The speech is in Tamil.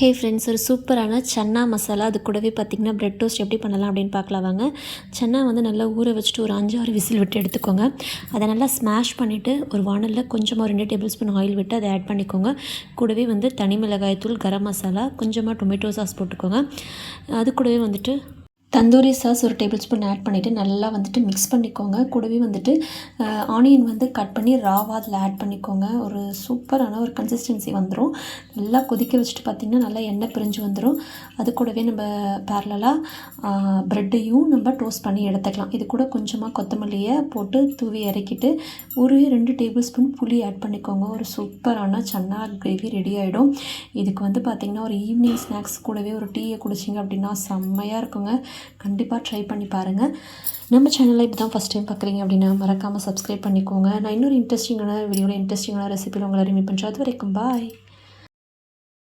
ஹே ஃப்ரெண்ட்ஸ், ஒரு சூப்பரான சன்னா மசாலா, அது கூடவே பார்த்திங்கன்னா பிரெட் டோஸ்ட் எப்படி பண்ணலாம் அப்படின்னு பார்க்கலாம் வாங்க. சன்னா வந்து நல்லா ஊற வச்சுட்டு ஒரு 5-6 விசில் விட்டு எடுத்துக்கோங்க. அதை நல்லா ஸ்மாஷ் பண்ணிவிட்டு ஒரு வானலில் கொஞ்சமாக 2 டேபிள் ஸ்பூன் ஆயில் விட்டு அதை ஆட் பண்ணிக்கோங்க. கூடவே வந்து தனி மிளகாய் தூள், கரம் மசாலா, கொஞ்சமாக டொமேட்டோ சாஸ் போட்டுக்கோங்க. அது கூடவே வந்துட்டு தந்தூரி சாஸ் ஒரு டேபிள் ஸ்பூன் ஆட் பண்ணிவிட்டு நல்லா வந்துட்டு மிக்ஸ் பண்ணிக்கோங்க. கூடவே வந்துட்டு ஆனியன் வந்து கட் பண்ணி ராவாக அதில் ஆட் பண்ணிக்கோங்க. ஒரு சூப்பரான ஒரு கன்சிஸ்டன்சி வந்துடும். நல்லா கொதிக்க வச்சுட்டு பார்த்திங்கன்னா நல்லா எண்ணெய் பிரிஞ்சு வந்துடும். அது கூடவே நம்ம பேரலாக ப்ரெட்டையும் நம்ம டோஸ்ட் பண்ணி எடுத்துக்கலாம். இது கூட கொஞ்சமாக கொத்தமல்லியை போட்டு தூவி இறக்கிட்டு ஒரு 2 டேபிள் ஸ்பூன் புளி ஆட் பண்ணிக்கோங்க. ஒரு சூப்பரான சன்னா கிரேவி ரெடி ஆகிடும். இதுக்கு வந்து பார்த்திங்கன்னா ஒரு ஈவினிங் ஸ்நாக்ஸ் கூடவே ஒரு டீயை குடிச்சிங்க அப்படின்னா செம்மையாக இருக்குங்க. கண்டிப்பாக ட்ரை பண்ணி பாருங்கள். நம்ம சேனலில் இப்போ தான் ஃபஸ்ட் டைம் பார்க்குறீங்க அப்படின்னா மறக்காமல் சப்ஸ்கிரைப் பண்ணிக்கோங்க. நான் இன்னொரு இன்ட்ரெஸ்டிங்கான வீடியோவில் இன்ட்ரெஸ்டிங்கான ரெசிபியில் உங்களை ரிமீட் பண்ணுறேன். அது வரைக்கும் பாய்.